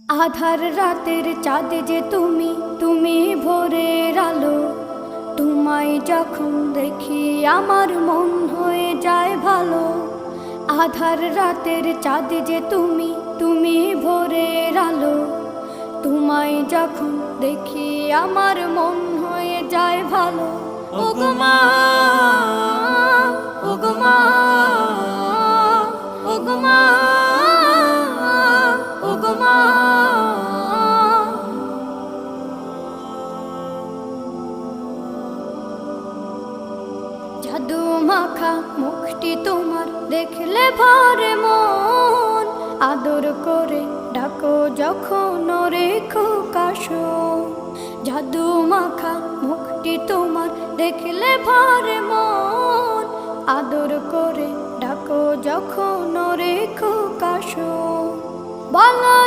আধার রাতের চাঁদ যে তুমি, তুমি ভোরের আলো। তোমায় যখন দেখি আমার মন হয়ে যায় ভালো। আধার রাতের চাঁদ যে তুমি, তুমি ভোরের আলো। তোমায় যখন দেখি আমার মন হয়ে যায় ভালো। ওগো মা, ওগো মা, ওগো মা, ওগো মা। জাদু মাখা মুখটি তোমার দেখলে ভরে মন। আদর করে ডাকো যখন রেখো কাশো। জাদু মাখা মুখটি তোমার দেখলে ভরে মন। আদর করে ডাকো যখন রেখো কাশো। বলো